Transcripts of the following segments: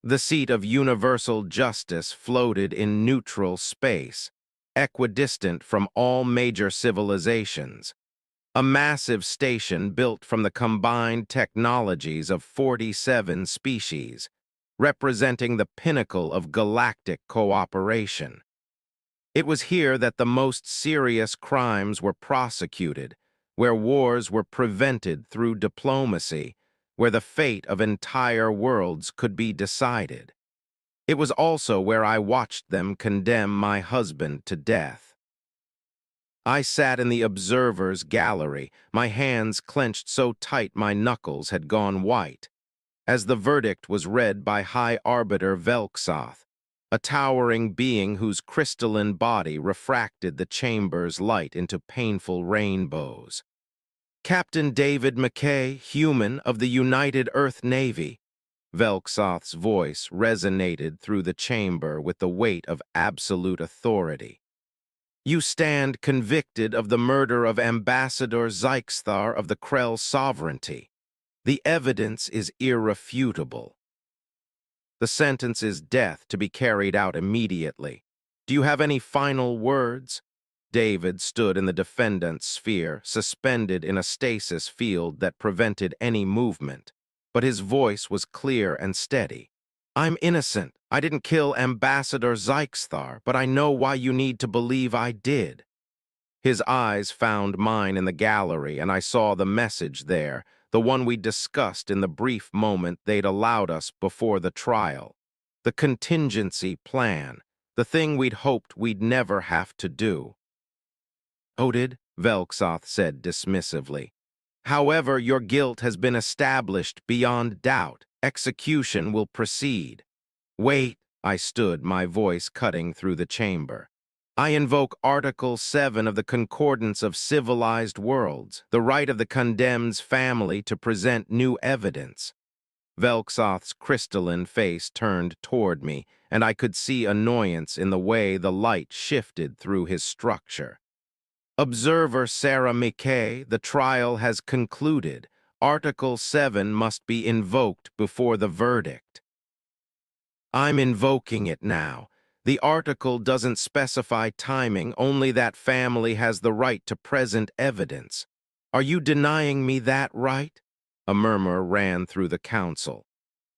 The seat of universal justice floated in neutral space, equidistant from all major civilizations. A massive station built from the combined technologies of 47 species, representing the pinnacle of galactic cooperation. It was here that the most serious crimes were prosecuted, where wars were prevented through diplomacy, where the fate of entire worlds could be decided. It was also where I watched them condemn my husband to death. I sat in the observer's gallery, my hands clenched so tight my knuckles had gone white, as the verdict was read by High Arbiter Velksoth, a towering being whose crystalline body refracted the chamber's light into painful rainbows. Captain David McKay, human of the United Earth Navy. Velksoth's voice resonated through the chamber with the weight of absolute authority. You stand convicted of the murder of Ambassador Zyxthar of the Krell sovereignty. The evidence is irrefutable. The sentence is death to be carried out immediately. Do you have any final words? David stood in the defendant's sphere, suspended in a stasis field that prevented any movement, but his voice was clear and steady. I'm innocent. I didn't kill Ambassador Zyxthar, but I know why you need to believe I did. His eyes found mine in the gallery, and I saw the message there, the one we discussed in the brief moment they'd allowed us before the trial. The contingency plan, the thing we'd hoped we'd never have to do. Noted, Velksoth said dismissively. However, your guilt has been established beyond doubt. Execution will proceed. Wait, I stood, my voice cutting through the chamber. I invoke Article 7 of the Concordance of Civilized Worlds, the right of the condemned's family to present new evidence. Velksoth's crystalline face turned toward me, and I could see annoyance in the way the light shifted through his structure. Observer Sarah McKay, the trial has concluded. Article 7 must be invoked before the verdict. I'm invoking it now. The article doesn't specify timing, only that family has the right to present evidence. Are you denying me that right? A murmur ran through the council.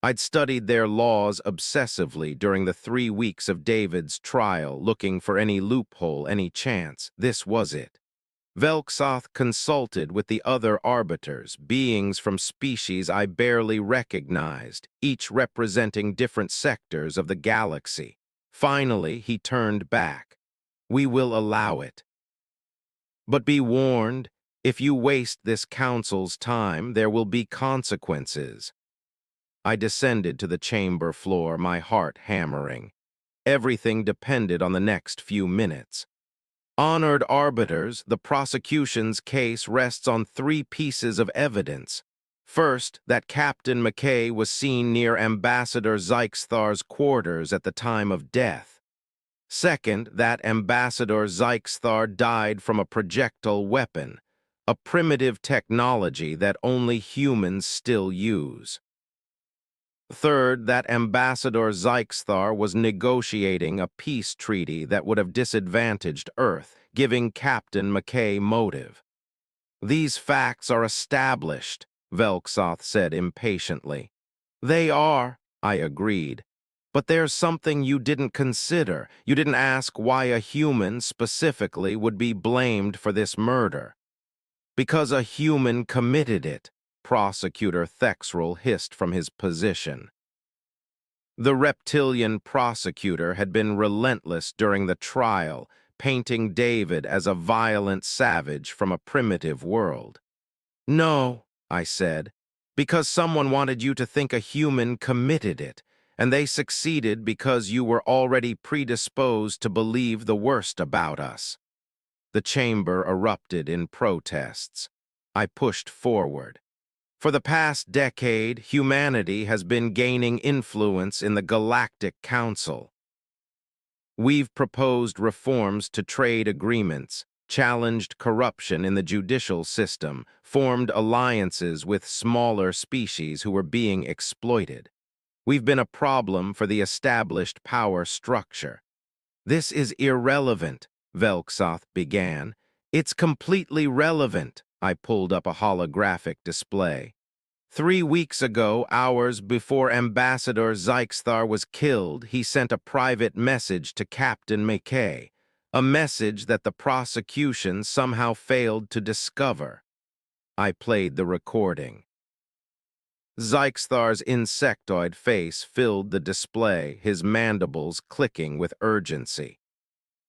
I'd studied their laws obsessively during the 3 weeks of David's trial, looking for any loophole, any chance. This was it. Velksoth consulted with the other arbiters, beings from species I barely recognized, each representing different sectors of the galaxy. Finally, he turned back. We will allow it. But be warned, if you waste this council's time, there will be consequences. I descended to the chamber floor, my heart hammering. Everything depended on the next few minutes. Honored arbiters, the prosecution's case rests on 3 pieces of evidence. First, that Captain McKay was seen near Ambassador Zyxthar's quarters at the time of death. Second, that Ambassador Zyxthar died from a projectile weapon, a primitive technology that only humans still use. Third, that Ambassador Zyxthar was negotiating a peace treaty that would have disadvantaged Earth, giving Captain McKay motive. These facts are established, Velksoth said impatiently. They are, I agreed. But there's something you didn't consider. You didn't ask why a human specifically would be blamed for this murder. Because a human committed it. Prosecutor Thexrel hissed from his position. The reptilian prosecutor had been relentless during the trial, painting David as a violent savage from a primitive world. No, I said, because someone wanted you to think a human committed it, and they succeeded because you were already predisposed to believe the worst about us. The chamber erupted in protests. I pushed forward. For the past decade, humanity has been gaining influence in the Galactic Council. We've proposed reforms to trade agreements, challenged corruption in the judicial system, formed alliances with smaller species who were being exploited. We've been a problem for the established power structure. This is irrelevant, Velksoth began. It's completely relevant. I pulled up a holographic display. 3 weeks ago, hours before Ambassador Zyxthar was killed, he sent a private message to Captain McKay, a message that the prosecution somehow failed to discover. I played the recording. Zyxthar's insectoid face filled the display, his mandibles clicking with urgency.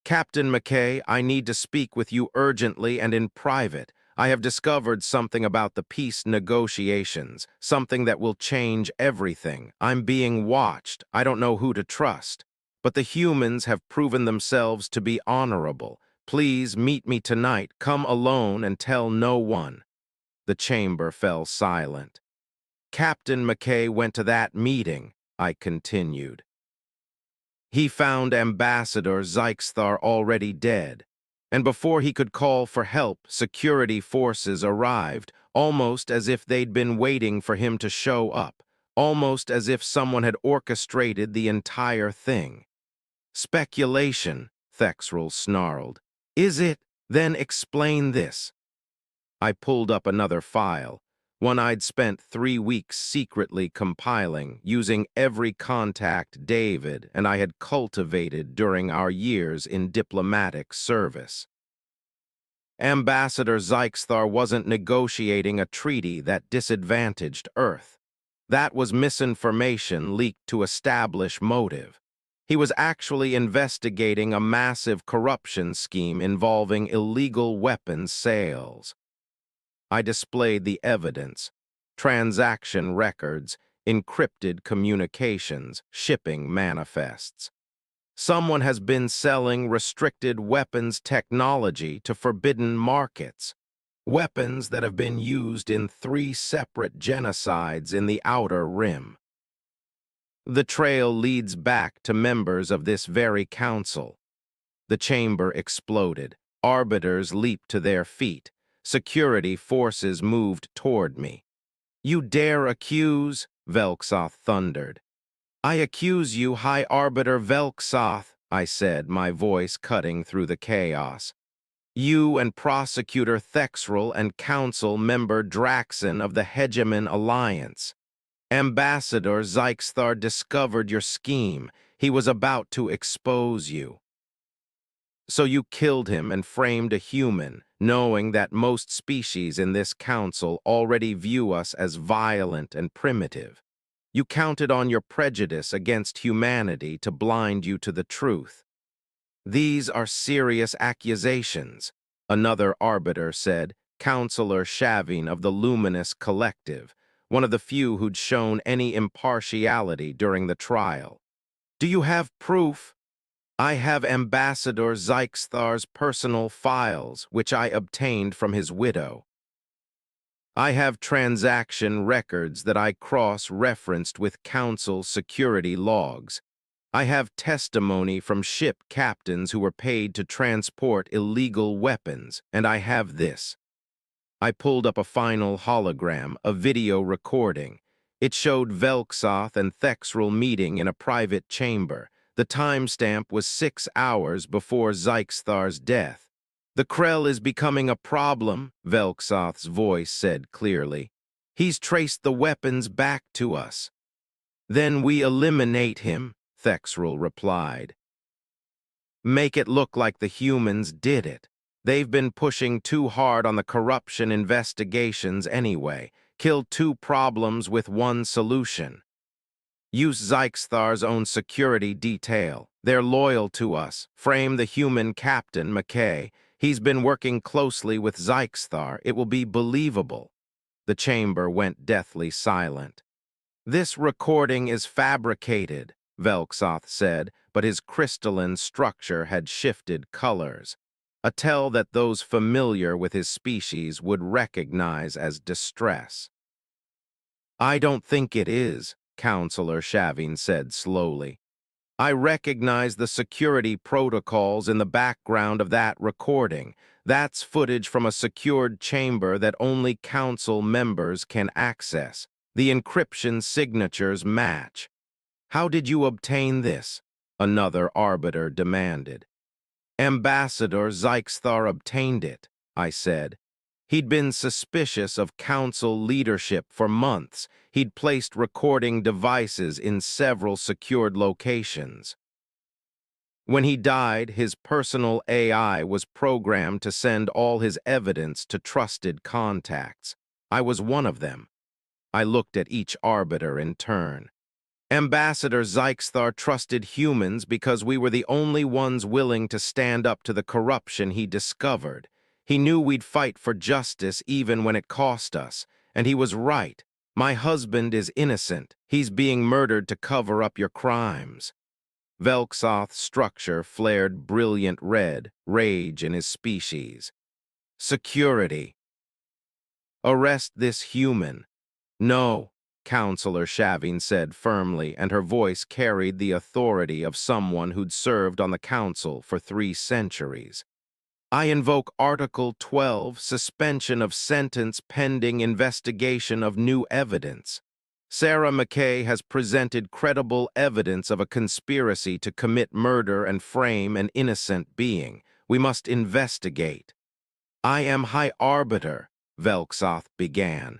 Captain McKay, I need to speak with you urgently and in private. I have discovered something about the peace negotiations, something that will change everything. I'm being watched. I don't know who to trust. But the humans have proven themselves to be honorable. Please meet me tonight. Come alone and tell no one. The chamber fell silent. Captain McKay went to that meeting, I continued. He found Ambassador Zyxthar already dead, and before he could call for help, security forces arrived, almost as if they'd been waiting for him to show up, almost as if someone had orchestrated the entire thing. Speculation, Thexrel snarled. Is it? Then explain this. I pulled up another file, one I'd spent 3 weeks secretly compiling, using every contact David and I had cultivated during our years in diplomatic service. Ambassador Zyxthar wasn't negotiating a treaty that disadvantaged Earth. That was misinformation leaked to establish motive. He was actually investigating a massive corruption scheme involving illegal weapons sales. I displayed the evidence, transaction records, encrypted communications, shipping manifests. Someone has been selling restricted weapons technology to forbidden markets, weapons that have been used in 3 separate genocides in the Outer Rim. The trail leads back to members of this very council. The chamber exploded. Arbiters leaped to their feet. Security forces moved toward me. You dare accuse? Velksoth thundered. I accuse you, High Arbiter Velksoth, I said, my voice cutting through the chaos. You and Prosecutor Thexrel and Council Member Draxon of the Hegemon Alliance. Ambassador Zyxthar discovered your scheme. He was about to expose you. So you killed him and framed a human, knowing that most species in this council already view us as violent and primitive. You counted on your prejudice against humanity to blind you to the truth. These are serious accusations, another arbiter said, Counselor Shavin of the Luminous Collective, one of the few who'd shown any impartiality during the trial. Do you have proof? I have Ambassador Zyxthar's personal files, which I obtained from his widow. I have transaction records that I cross-referenced with Council security logs. I have testimony from ship captains who were paid to transport illegal weapons, and I have this. I pulled up a final hologram, a video recording. It showed Velksoth and Thexrel meeting in a private chamber. The timestamp was 6 hours before Zyxthar's death. The Krell is becoming a problem, Velksoth's voice said clearly. He's traced the weapons back to us. Then we eliminate him, Thexrel replied. Make it look like the humans did it. They've been pushing too hard on the corruption investigations anyway. Kill 2 problems with 1 solution. Use Zyxthar's own security detail. They're loyal to us. Frame the human Captain McKay. He's been working closely with Zyxthar. It will be believable. The chamber went deathly silent. This recording is fabricated, Velksoth said, but his crystalline structure had shifted colors, a tell that those familiar with his species would recognize as distress. I don't think it is, Counselor Shavin said slowly. I recognize the security protocols in the background of that recording. That's footage from a secured chamber that only Council members can access. The encryption signatures match. How did you obtain this? Another arbiter demanded. Ambassador Zyxthar obtained it, I said. He'd been suspicious of council leadership for months. He'd placed recording devices in several secured locations. When he died, his personal AI was programmed to send all his evidence to trusted contacts. I was one of them. I looked at each arbiter in turn. Ambassador Zyxthar trusted humans because we were the only ones willing to stand up to the corruption he discovered. He knew we'd fight for justice even when it cost us, and he was right. My husband is innocent. He's being murdered to cover up your crimes. Velxoth's structure flared brilliant red, rage in his species. Security. Arrest this human. No, Counselor Shavin said firmly, and her voice carried the authority of someone who'd served on the council for 3 centuries. I invoke Article 12, suspension of sentence pending investigation of new evidence. Sarah McKay has presented credible evidence of a conspiracy to commit murder and frame an innocent being. We must investigate. I am High Arbiter, Velxoth began.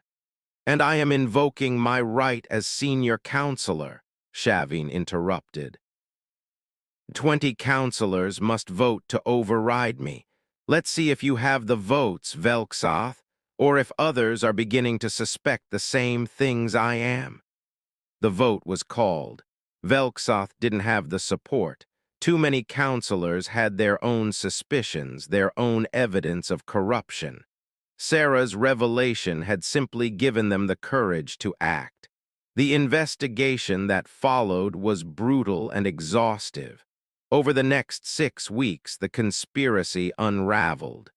And I am invoking my right as senior counselor, Shavin interrupted. 20 counselors must vote to override me. Let's see if you have the votes, Velxoth, or if others are beginning to suspect the same things I am. The vote was called. Velxoth didn't have the support. Too many counselors had their own suspicions, their own evidence of corruption. Sarah's revelation had simply given them the courage to act. The investigation that followed was brutal and exhaustive. Over the next 6 weeks, the conspiracy unraveled.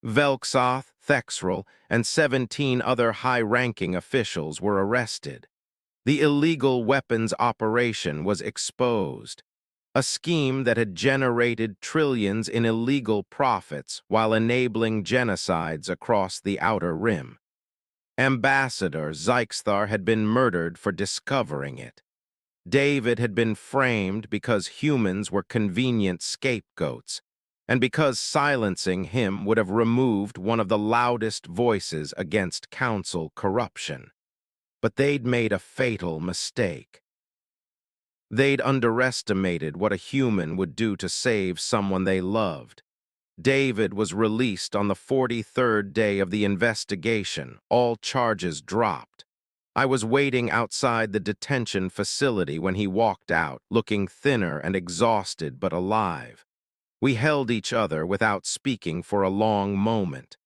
Velxoth, Thexrel, and 17 other high-ranking officials were arrested. The illegal weapons operation was exposed. A scheme that had generated trillions in illegal profits while enabling genocides across the Outer Rim. Ambassador Zyxthar had been murdered for discovering it. David had been framed because humans were convenient scapegoats, and because silencing him would have removed one of the loudest voices against council corruption. But they'd made a fatal mistake. They'd underestimated what a human would do to save someone they loved. David was released on the 43rd day of the investigation, all charges dropped. I was waiting outside the detention facility when he walked out, looking thinner and exhausted but alive. We held each other without speaking for a long moment.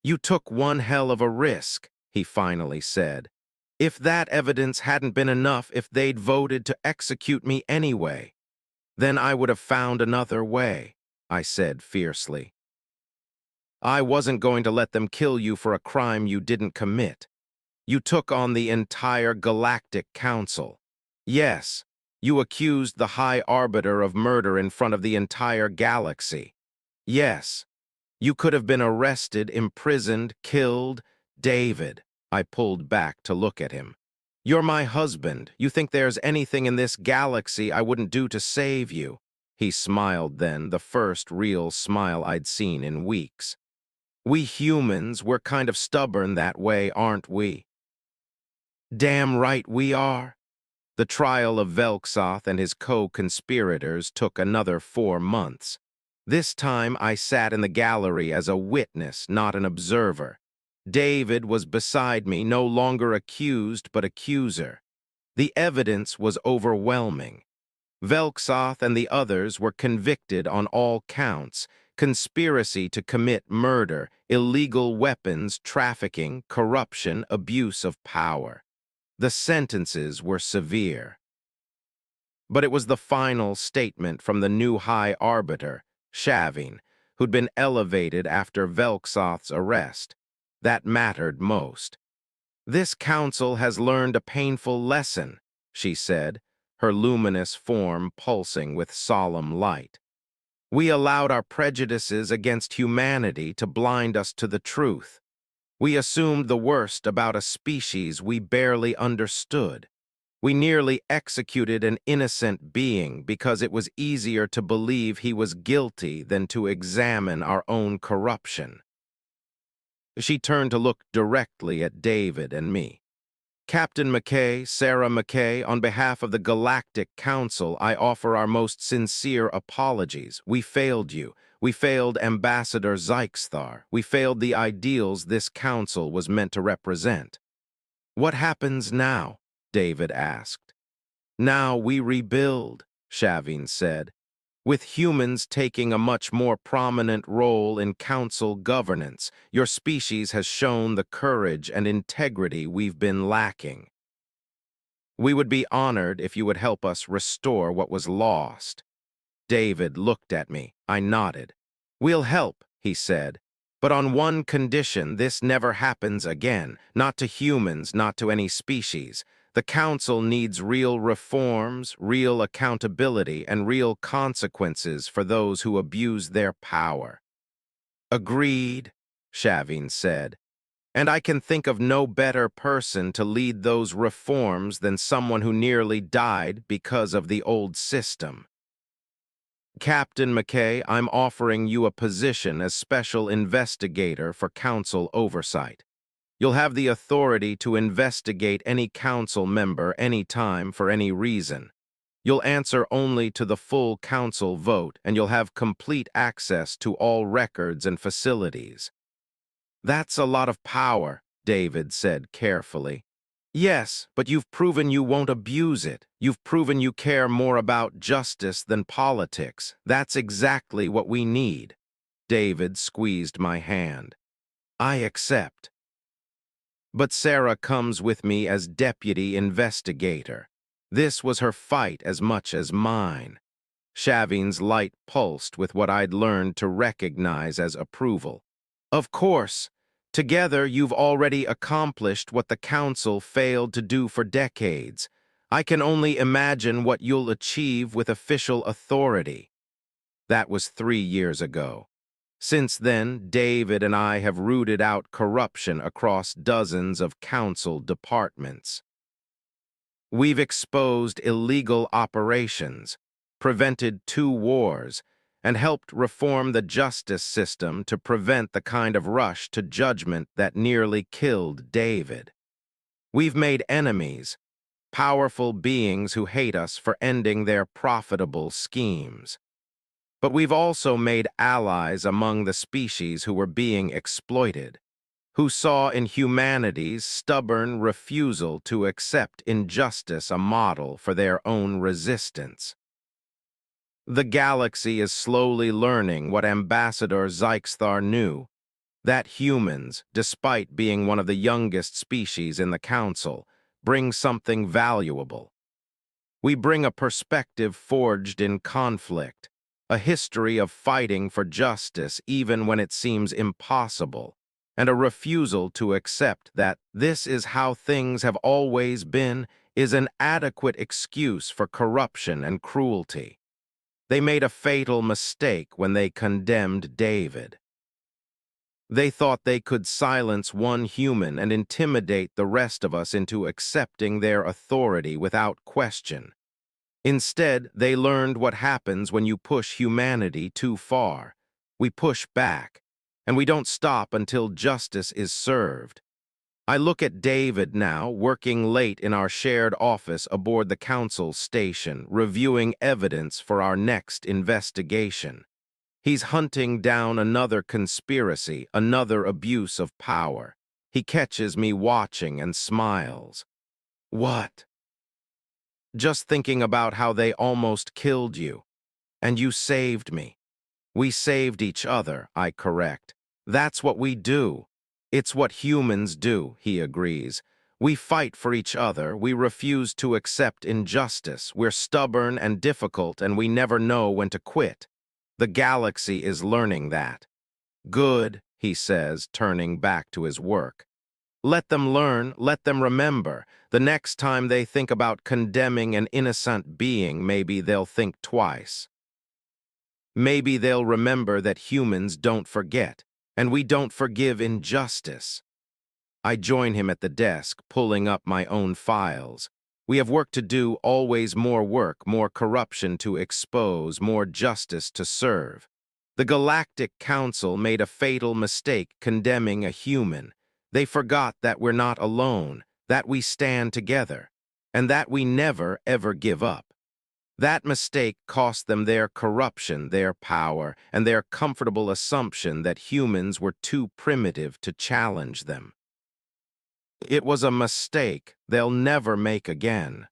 "You took one hell of a risk," he finally said. "If that evidence hadn't been enough, if they'd voted to execute me anyway, then I would have found another way," I said fiercely. "I wasn't going to let them kill you for a crime you didn't commit. You took on the entire Galactic Council. Yes, you accused the High Arbiter of murder in front of the entire galaxy. Yes, you could have been arrested, imprisoned, killed. David," I pulled back to look at him. "You're my husband. You think there's anything in this galaxy I wouldn't do to save you?" He smiled then, the first real smile I'd seen in weeks. "We humans, we're kind of stubborn that way, aren't we?" "Damn right we are." The trial of Velxoth and his co-conspirators took another 4 months. This time I sat in the gallery as a witness, not an observer. David was beside me, no longer accused but accuser. The evidence was overwhelming. Velxoth and the others were convicted on all counts: conspiracy to commit murder, illegal weapons trafficking, corruption, abuse of power. The sentences were severe. But it was the final statement from the new High Arbiter, Shavin, who'd been elevated after Velxoth's arrest, that mattered most. "This council has learned a painful lesson," she said, her luminous form pulsing with solemn light. "We allowed our prejudices against humanity to blind us to the truth. We assumed the worst about a species we barely understood. We nearly executed an innocent being because it was easier to believe he was guilty than to examine our own corruption. She turned to look directly at David and me. Captain McKay, Sarah McKay, on behalf of the Galactic Council, I offer our most sincere apologies. We failed you. We failed Ambassador Zyxthar. We failed the ideals this council was meant to represent. What happens now? David asked. Now we rebuild, Shavin said, with humans taking a much more prominent role in council governance. Your species has shown the courage and integrity we've been lacking. We would be honored if you would help us restore what was lost. David looked at me. I nodded. We'll help, he said, but on one condition: this never happens again, not to humans, not to any species. The Council needs real reforms, real accountability, and real consequences for those who abuse their power. Agreed, Shavin said, and I can think of no better person to lead those reforms than someone who nearly died because of the old system. Captain McKay, I'm offering you a position as Special Investigator for Council oversight. You'll have the authority to investigate any council member anytime for any reason. You'll answer only to the full council vote, and you'll have complete access to all records and facilities. That's a lot of power, David said carefully. Yes, but you've proven you won't abuse it. You've proven you care more about justice than politics. That's exactly what we need. David squeezed my hand. I accept. But Sarah comes with me as deputy investigator. This was her fight as much as mine. Shavin's light pulsed with what I'd learned to recognize as approval. Of course, together you've already accomplished what the Council failed to do for decades. I can only imagine what you'll achieve with official authority. That was 3 years ago. Since then, David and I have rooted out corruption across dozens of council departments. We've exposed illegal operations, prevented 2 wars, and helped reform the justice system to prevent the kind of rush to judgment that nearly killed David. We've made enemies, powerful beings who hate us for ending their profitable schemes. But we've also made allies among the species who were being exploited, who saw in humanity's stubborn refusal to accept injustice a model for their own resistance. The galaxy is slowly learning what Ambassador Zyxthar knew, that humans, despite being one of the youngest species in the Council, bring something valuable. We bring a perspective forged in conflict, a history of fighting for justice even when it seems impossible, and a refusal to accept that this is how things have always been is an adequate excuse for corruption and cruelty. They made a fatal mistake when they condemned David. They thought they could silence one human and intimidate the rest of us into accepting their authority without question. Instead, they learned what happens when you push humanity too far. We push back, and we don't stop until justice is served. I look at David now, working late in our shared office aboard the council station, reviewing evidence for our next investigation. He's hunting down another conspiracy, another abuse of power. He catches me watching and smiles. What? Just thinking about how they almost killed you. And you saved me. We saved each other, I correct. That's what we do. It's what humans do, he agrees. We fight for each other, we refuse to accept injustice, we're stubborn and difficult, and we never know when to quit. The galaxy is learning that. Good, he says, turning back to his work. Let them learn, let them remember. The next time they think about condemning an innocent being, maybe they'll think twice. Maybe they'll remember that humans don't forget, and we don't forgive injustice. I join him at the desk, pulling up my own files. We have work to do, always more work, more corruption to expose, more justice to serve. The Galactic Council made a fatal mistake condemning a human. They forgot that we're not alone, that we stand together, and that we never, ever give up. That mistake cost them their corruption, their power, and their comfortable assumption that humans were too primitive to challenge them. It was a mistake they'll never make again.